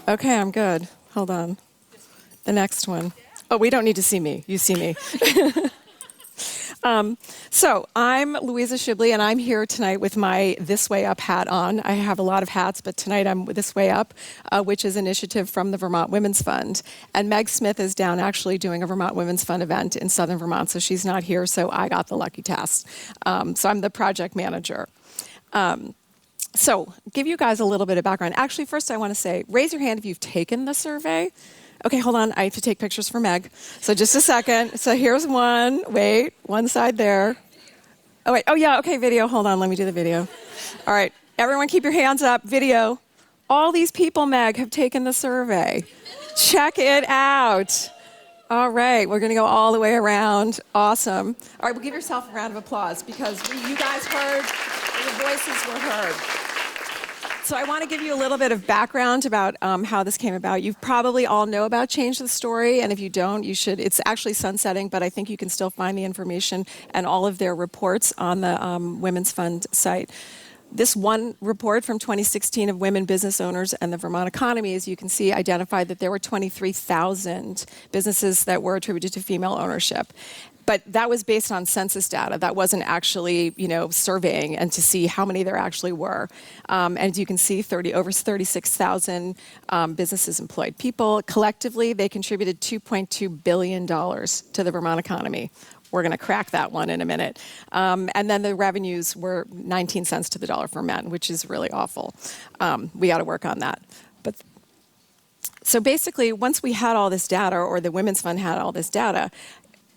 Okay, I'm good. Hold on. The next one. Oh, we don't need to see me. You see me. So I'm Louisa Schibli, and I'm here tonight with my This Way Up hat on. I have a lot of hats, but tonight I'm with This Way Up, which is an initiative from the Vermont Women's Fund. And Meg Smith is down actually doing a Vermont Women's Fund event in southern Vermont, so she's not here, so I got the lucky task. So I'm the project manager. So give you guys a little bit of background. Actually, first I want to say, raise your hand if you've taken the survey. Okay, hold on. I have to take pictures for Meg. So just a second. So here's one. Wait, one side there. Oh, wait. Oh, yeah. Okay, video. Hold on. Let me do the video. All right. Everyone keep your hands up. Video. All these people, Meg, have taken the survey. Check it out. All right. We're going to go all the way around. Awesome. All right. Well, give yourself a round of applause because you guys heard, the voices were heard. So I want to give you a little bit of background about how this came about. You probably all know about Change the Story, and if you don't, you should. It's actually sunsetting, but I think you can still find the information and all of their reports on the Women's Fund site. This one report from 2016 of women business owners and the Vermont economy, as you can see, identified that there were 23,000 businesses that were attributed to female ownership. But that was based on census data. That wasn't actually, surveying and to see how many there actually were. And as you can see, over 36,000 businesses employed people. Collectively, they contributed $2.2 billion to the Vermont economy. We're going to crack that one in a minute. And then the revenues were 19 cents to the dollar for men, which is really awful. We got to work on that. So basically, once we had all this data, or the Women's Fund had all this data,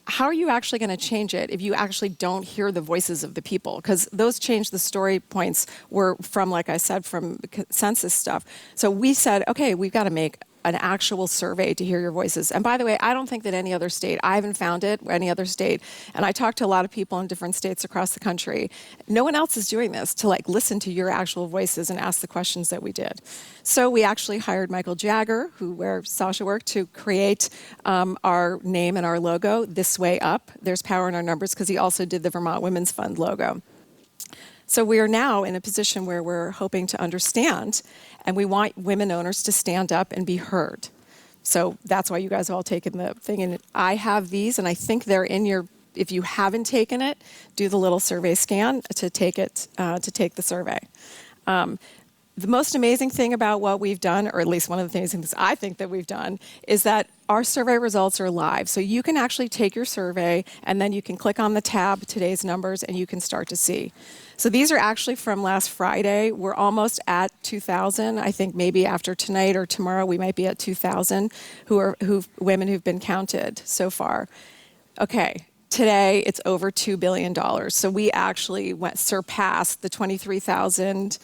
how are you actually going to change it if you actually don't hear the voices of the people? Because those Change the Story points were from, like I said, from census stuff. So we said, okay, we've got to make an actual survey to hear your voices. And by the way, I don't think that any other state, I haven't found it, any other state, and I talked to a lot of people in different states across the country. No one else is doing this, to listen to your actual voices and ask the questions that we did. So we actually hired Michael Jagger, where Sasha worked, to create our name and our logo, This Way Up. There's power in our numbers, because he also did the Vermont Women's Fund logo. So we are now in a position where we're hoping to understand, and we want women owners to stand up and be heard. So that's why you guys have all taken the thing. And I have these, and I think they're in your, if you haven't taken it, do the little survey scan to take the survey. The most amazing thing about what we've done, or at least one of the things I think that we've done, is that our survey results are live. So you can actually take your survey, and then you can click on the tab, Today's Numbers, and you can start to see. So these are actually from last Friday. We're almost at 2,000. I think maybe after tonight or tomorrow, we might be at 2,000 women who've been counted so far. Okay. Today, it's over $2 billion. So we actually surpassed the 23,000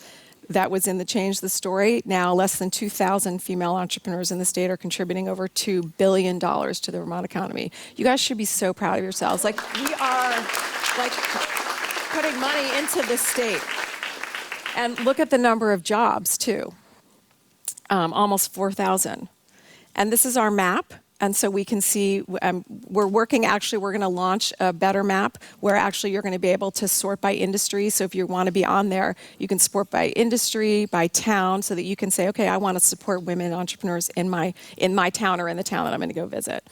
that was in the Change the Story. Now, less than 2,000 female entrepreneurs in the state are contributing over $2 billion to the Vermont economy. You guys should be so proud of yourselves. We are, putting money into this state. And look at the number of jobs, too. Almost 4,000. And this is our map. And so we can see, we're going to launch a better map where actually you're going to be able to sort by industry. So if you want to be on there, you can sort by industry, by town, so that you can say, okay, I want to support women entrepreneurs in my town or in the town that I'm going to go visit.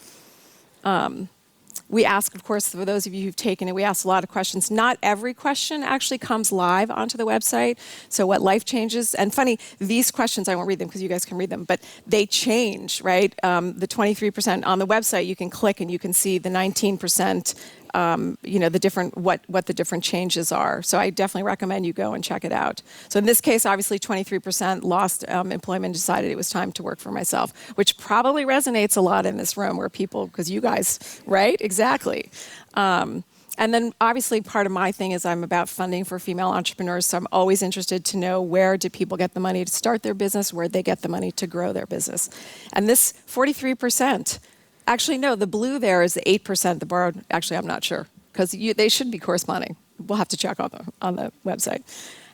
We ask, of course, for those of you who've taken it, we ask a lot of questions. Not every question actually comes live onto the website. So what life changes, and funny, these questions, I won't read them because you guys can read them, but they change, right? The 23% on the website, you can click and you can see the 19%, the different, what the different changes are. So I definitely recommend you go and check it out. So in this case, obviously 23% lost employment, decided it was time to work for myself, which probably resonates a lot in this room where people, because you guys, right? Exactly. And then obviously part of my thing is I'm about funding for female entrepreneurs. So I'm always interested to know, where do people get the money to start their business? Where they get the money to grow their business? And this 43%, actually, no, the blue there is the 8%. The borrowed, actually, I'm not sure, because they should be corresponding. We'll have to check on the website.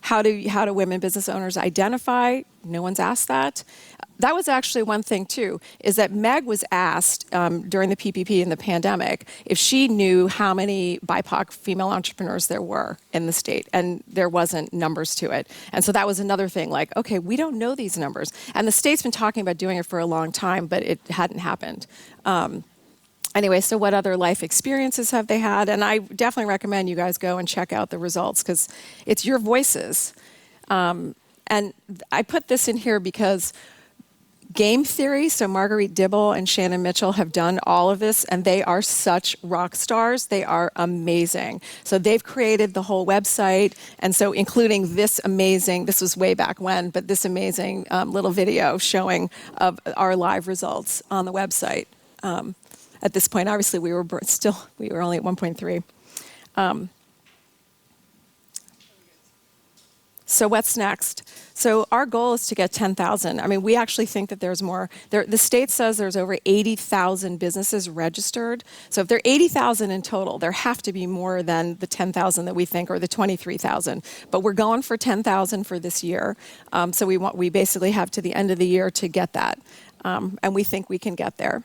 How do women business owners identify? No one's asked that. That was actually one thing, too, is that Meg was asked during the PPP and the pandemic if she knew how many BIPOC female entrepreneurs there were in the state, and there wasn't numbers to it. And so that was another thing, like, okay, we don't know these numbers. And the state's been talking about doing it for a long time, but it hadn't happened. Anyway, so what other life experiences have they had? And I definitely recommend you guys go and check out the results, because it's your voices. And I put this in here because game theory, so Marguerite Dibble and Shannon Mitchell have done all of this, and they are such rock stars. They are amazing. So they've created the whole website, and so including this was way back when, but this amazing little video showing of our live results on the website. At this point, obviously, we were only at 1.3. So what's next? So our goal is to get 10,000. I mean, we actually think that there's more. The state says there's over 80,000 businesses registered. So if there are 80,000 in total, there have to be more than the 10,000 that we think, or the 23,000. But we're going for 10,000 for this year. So we basically have to the end of the year to get that. And we think we can get there.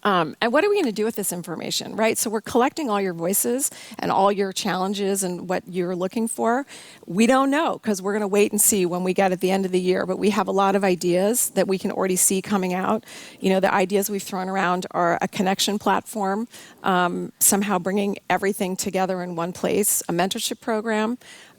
And what are we going to do with this information, right? So we're collecting all your voices and all your challenges and what you're looking for. We don't know, because we're going to wait and see when we get at the end of the year. But we have a lot of ideas that we can already see coming out. You know, the ideas we've thrown around are a connection platform, somehow bringing everything together in one place, a mentorship program,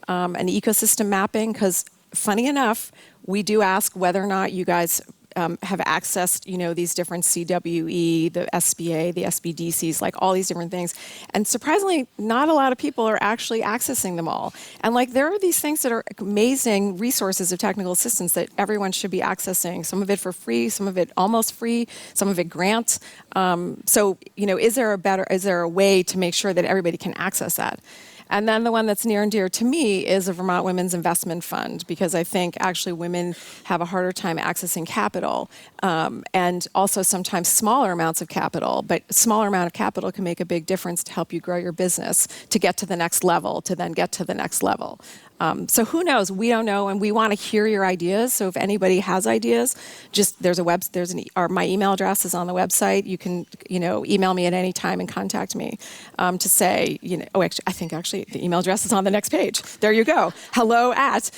an ecosystem mapping, because funny enough, we do ask whether or not you guys have accessed, these different CWE, the SBA, the SBDCs, like all these different things. And surprisingly, not a lot of people are actually accessing them all. And there are these things that are amazing resources of technical assistance that everyone should be accessing. Some of it for free, some of it almost free, some of it grants. So, is there a way to make sure that everybody can access that? And then the one that's near and dear to me is a Vermont Women's Investment Fund, because I think actually women have a harder time accessing capital, and also sometimes smaller amounts of capital. But a smaller amount of capital can make a big difference to help you grow your business, to get to the next level, to then get to the next level. So who knows? We don't know, and we want to hear your ideas. So if anybody has ideas, my email address is on the website. You can, email me at any time and contact me to say, I think the email address is on the next page. There you go. Hello at.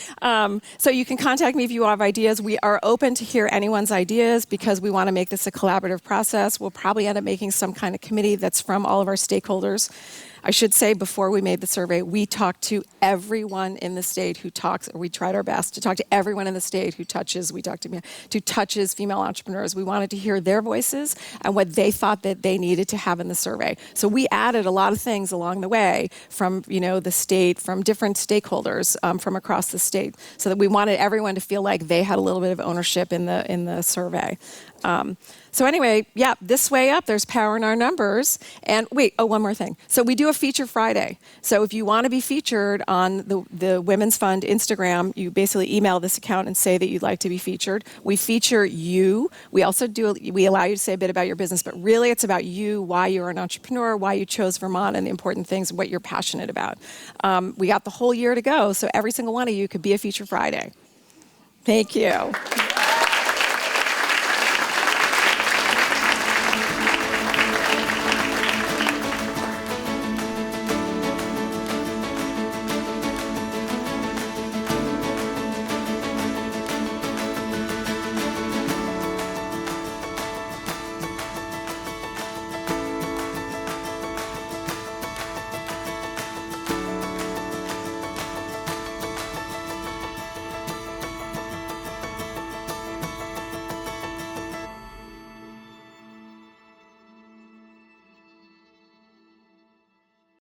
So you can contact me if you have ideas. We are open to hear anyone's ideas, because we want to make this a collaborative process. We'll probably end up making some kind of committee that's from all of our stakeholders. I should say, before we made the survey, we talked to everyone in the state who talks, or we tried our best to talk to everyone in the state who touches female entrepreneurs. We wanted to hear their voices and what they thought that they needed to have in the survey. So we added a lot of things along the way from, the state, from different stakeholders from across the state, so that we wanted everyone to feel like they had a little bit of ownership in the survey. So anyway, this way up, there's power in our numbers. And one more thing. So we do a Feature Friday. So if you want to be featured on the Women's Fund Instagram, you basically email this account and say that you'd like to be featured. We feature you. We also we allow you to say a bit about your business, but really it's about you, why you're an entrepreneur, why you chose Vermont, and the important things, what you're passionate about. We got the whole year to go, so every single one of you could be a Feature Friday. Thank you.